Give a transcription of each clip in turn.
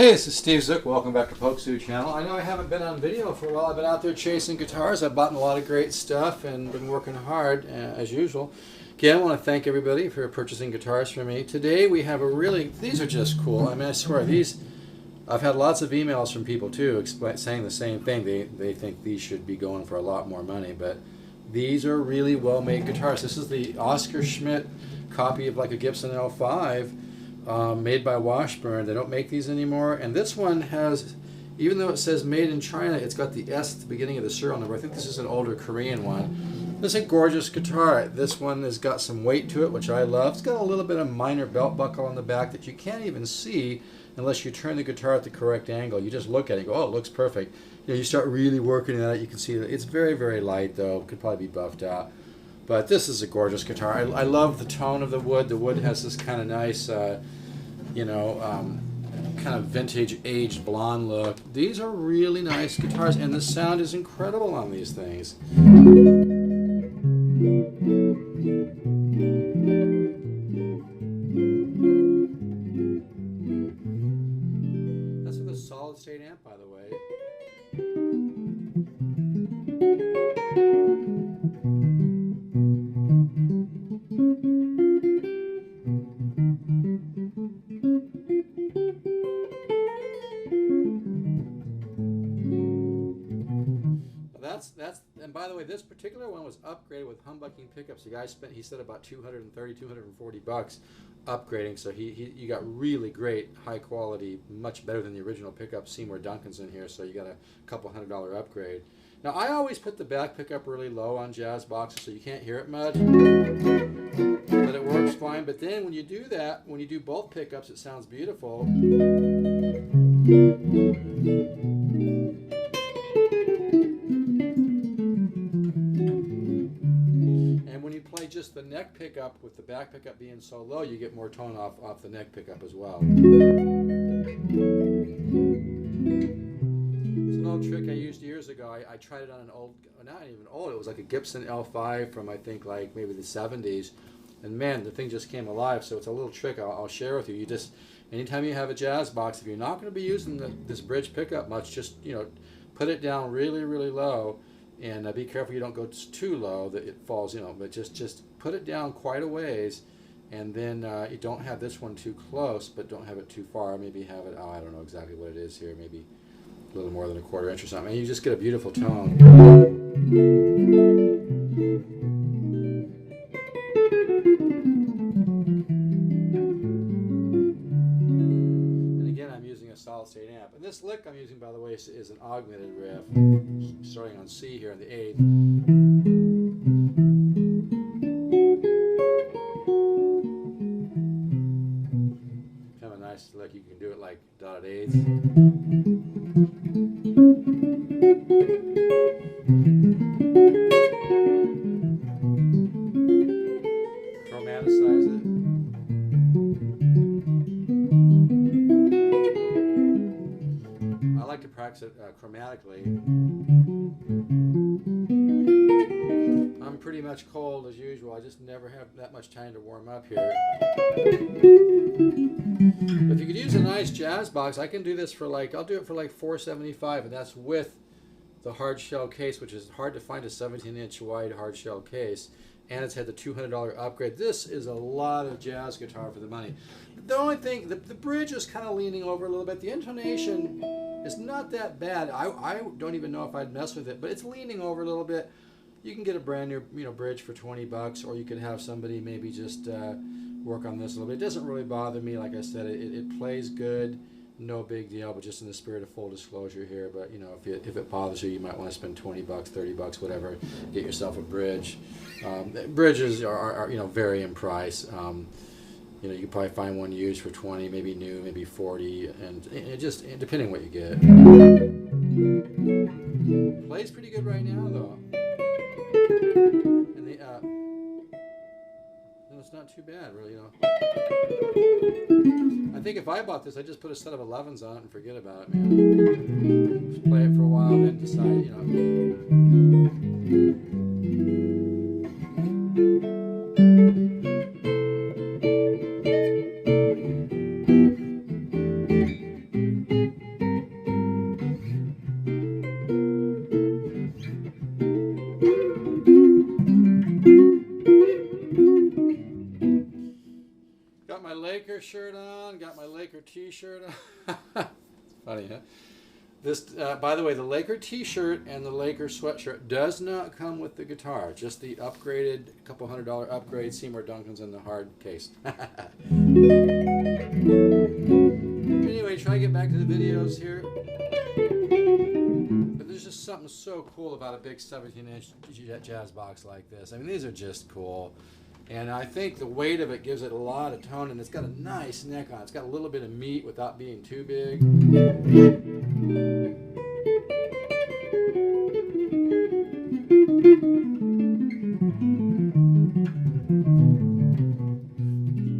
Hey, this is Steve Zook. Welcome back to Pokesoo Channel. I know I haven't been on video for a while. I've been out there chasing guitars. I've bought a lot of great stuff and been working hard as usual. Again, I want to thank everybody for purchasing guitars from me. Today we have these are just cool. I mean, I swear, I've had lots of emails from people too saying the same thing. They think these should be going for a lot more money, but these are really well-made guitars. This is the Oscar Schmidt copy of like a Gibson L5. Made by Washburn. They don't make these anymore, and this one has, even though it says made in China, it's got the S at the beginning of the serial number. I think this is an older Korean one. This is a gorgeous guitar. This one has got some weight to it, which I love. It's got a little bit of minor belt buckle on the back that you can't even see unless you turn the guitar at the correct angle. You just look at it and go, oh, it looks perfect. You know, you start really working at it, you can see that it's very, very light though. Could probably be buffed out. But this is a gorgeous guitar. I love the tone of the wood. The wood has this kind of nice, kind of vintage aged blonde look. These are really nice guitars, and the sound is incredible on these things. That's with a solid state amp, by the way. And by the way, this particular one was upgraded with humbucking pickups. The guy he said about $230, $240 upgrading. So you got really great, high quality, much better than the original pickup. Seymour Duncan's in here, so you got a couple $100 upgrade. Now I always put the back pickup really low on jazz boxes so you can't hear it much, but it works fine. But then when you do that, when you do both pickups, it sounds beautiful. Play just the neck pickup with the back pickup being so low, you get more tone off the neck pickup as well. It's an old trick I used years ago. I tried it on an old, not even old, it was like a Gibson L5 from I think like maybe the 70s, and man, the thing just came alive. So it's a little trick I'll share with you. You just, anytime you have a jazz box, if you're not going to be using this bridge pickup much, just put it down really, really low. And be careful you don't go too low that it falls, but just put it down quite a ways, and then you don't have this one too close, but don't have it too far. Maybe have it, I don't know exactly what it is here, maybe a little more than a quarter inch or something. And you just get a beautiful tone. Solid state amp. And this lick I'm using, by the way, is an augmented riff, starting on C here in the 8th. Kind of a nice lick. You can do it like dotted eighths. Chromatize it. To practice it chromatically. I'm pretty much cold as usual. I just never have that much time to warm up here. But if you could use a nice jazz box, I can do this for I'll do it for like $475, and that's with the hard shell case, which is hard to find, a 17-inch wide hard shell case. And it's had the $200 upgrade. This is a lot of jazz guitar for the money. The only thing, the bridge is kind of leaning over a little bit. The intonation is not that bad. I don't even know if I'd mess with it, but it's leaning over a little bit. You can get a brand new bridge for $20, or you could have somebody maybe just work on this a little bit. It doesn't really bother me. Like I said, it plays good. No big deal, but just in the spirit of full disclosure here. But if it bothers you, you might want to spend $20, $30, whatever. Get yourself a bridge. Bridges are vary in price. You can probably find one used for $20, maybe new, maybe $40, and it just depending what you get. Plays pretty good right now though, and it's not too bad really. I think if I bought this, I'd just put a set of 11s on it and forget about it, man. Just play it for a while, and then decide, Laker shirt on. Got my Laker t-shirt on. It's funny, huh? This, by the way, the Laker t-shirt and the Laker sweatshirt does not come with the guitar. Just the upgraded, couple $100 upgrade Seymour Duncan's in the hard case. Anyway, try to get back to the videos here. But there's just something so cool about a big 17-inch jazz box like this. I mean, these are just cool. And I think the weight of it gives it a lot of tone, and it's got a nice neck on it. It's got a little bit of meat without being too big.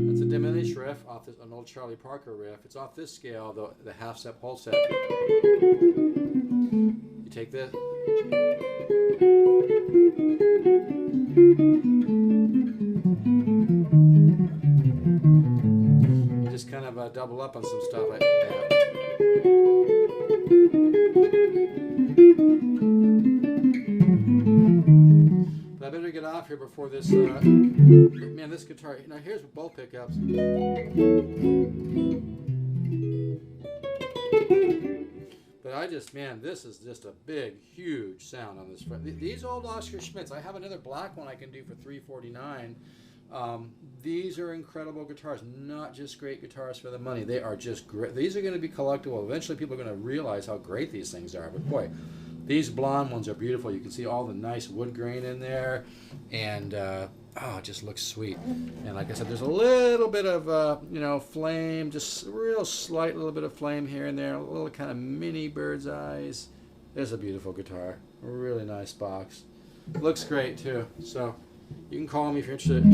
That's a diminished riff off this, an old Charlie Parker riff. It's off this scale, the half-step whole set. You take this. Just kind of double up on some stuff like that. But I better get off here before this. Man, this guitar. Now here's both pickups. But I just, man, this is just a big, huge sound on this front. These old Oscar Schmidts. I have another black one I can do for $349. These are incredible guitars, not just great guitars for the money. They are just great. These are going to be collectible. Eventually people are going to realize how great these things are. But boy, these blonde ones are beautiful. You can see all the nice wood grain in there. And, oh, it just looks sweet. And like I said, there's a little bit of, you know, flame, just a real slight little bit of flame here and there. A little kind of mini bird's eyes. There's a beautiful guitar. A really nice box. Looks great, too. So you can call me if you're interested. I'm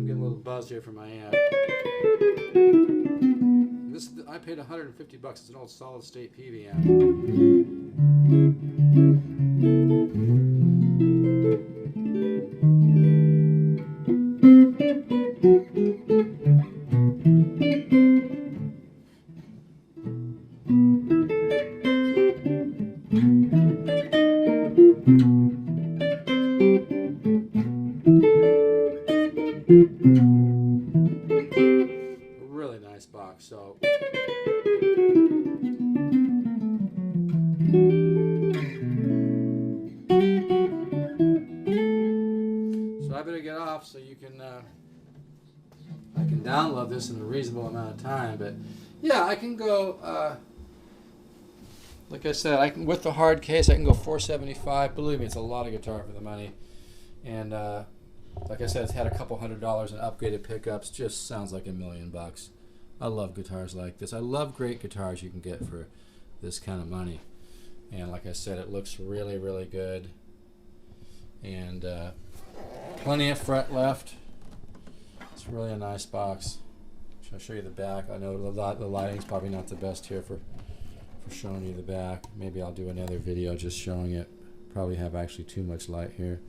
getting a little buzz here from my amp. This I paid $150. It's an old solid state PV amp. Really nice box. So I better get off so you can I can download this in a reasonable amount of time. But yeah, I can go like I said, I can, with the hard case I can go $475. Believe me, it's a lot of guitar for the money. And like I said, it's had a couple $100 in upgraded pickups. Just sounds like $1 million. I love guitars like this. I love great guitars you can get for this kind of money. And like I said, it looks really, really good. And plenty of fret left. It's really a nice box. I'll show you the back. I know the lighting's probably not the best here for showing you the back. Maybe I'll do another video just showing it. Probably have actually too much light here.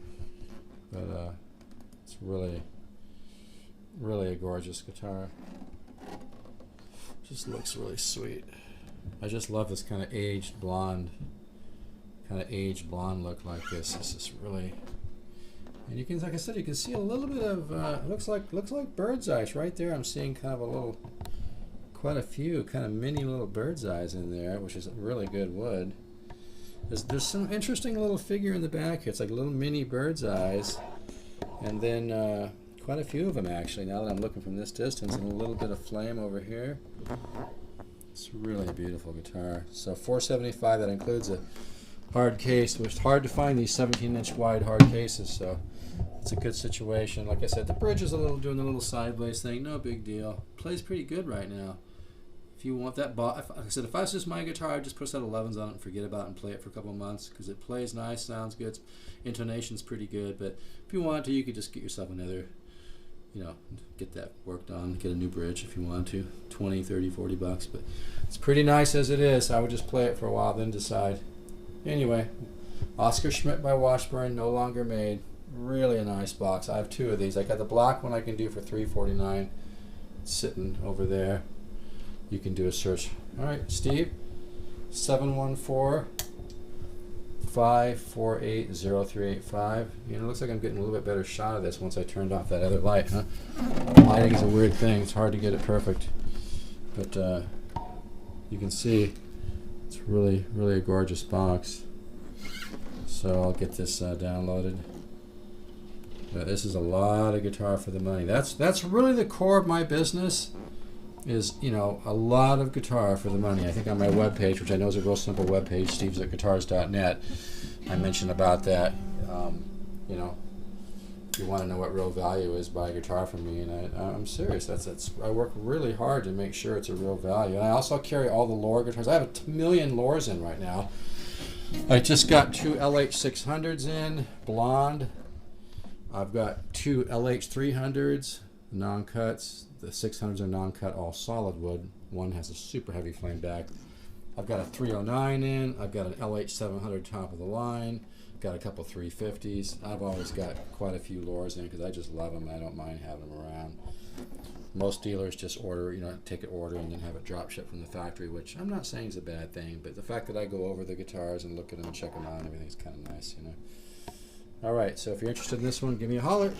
But it's really, really a gorgeous guitar. Just looks really sweet. I just love this kind of aged blonde look like this. This is really, and you can, like I said, you can see a little bit of looks like bird's eyes right there. I'm seeing kind of a little, quite a few kind of mini little bird's eyes in there, which is really good wood. There's some interesting little figure in the back here. It's like little mini bird's eyes, and then quite a few of them actually. Now that I'm looking from this distance, and a little bit of flame over here. It's really a beautiful guitar. So $475. That includes a hard case, which is hard to find these 17-inch wide hard cases. So it's a good situation. Like I said, the bridge is doing a little sideways thing. No big deal. Plays pretty good right now. If you want that, like I said, if I was just my guitar, I'd just put a set of 11s on it and forget about it and play it for a couple of months because it plays nice, sounds good, intonation's pretty good. But if you want to, you could just get yourself another, you know, get that worked on, get a new bridge if you want to, 20, 30, 40 bucks. But it's pretty nice as it is. I would just play it for a while, then decide. Anyway, Oscar Schmidt by Washburn, no longer made. Really a nice box. I have two of these. I got the black one I can do for $349. It's sitting over there. You can do a search. All right, Steve, 714 5480385. You know, it looks like I'm getting a little bit better shot of this once I turned off that other light, huh? Lighting is a weird thing. It's hard to get it perfect. But you can see it's really, really a gorgeous box. So I'll get this downloaded. But this is a lot of guitar for the money. That's really the core of my business. Is, you know, a lot of guitar for the money. I think on my webpage, which I know is a real simple webpage, stevesatguitars.net, I mentioned about that. You know, if you want to know what real value is, buy a guitar from me, and I'm serious. I work really hard to make sure it's a real value. And I also carry all the Lore guitars. I have a million Lores in right now. I just got 2 LH600s in, blonde. I've got 2 LH300s, non-cuts. The 600s are non-cut, all solid wood. One has a super heavy flame back. I've got a 309 in. I've got an LH700 top of the line. Got a couple 350s. I've always got quite a few Lores in because I just love them. I don't mind having them around. Most dealers just order, you know, take an order and then have it drop shipped from the factory, which I'm not saying is a bad thing, but the fact that I go over the guitars and look at them and check them out and everything's kind of nice, you know. All right, so if you're interested in this one, give me a holler.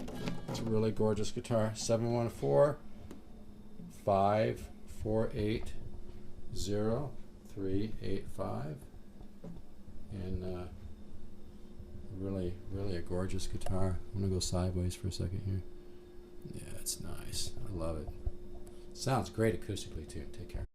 It's a really gorgeous guitar. 714-548-0385, and really, really a gorgeous guitar. I'm gonna go sideways for a second here. Yeah, it's nice. I love it. Sounds great acoustically too. Take care.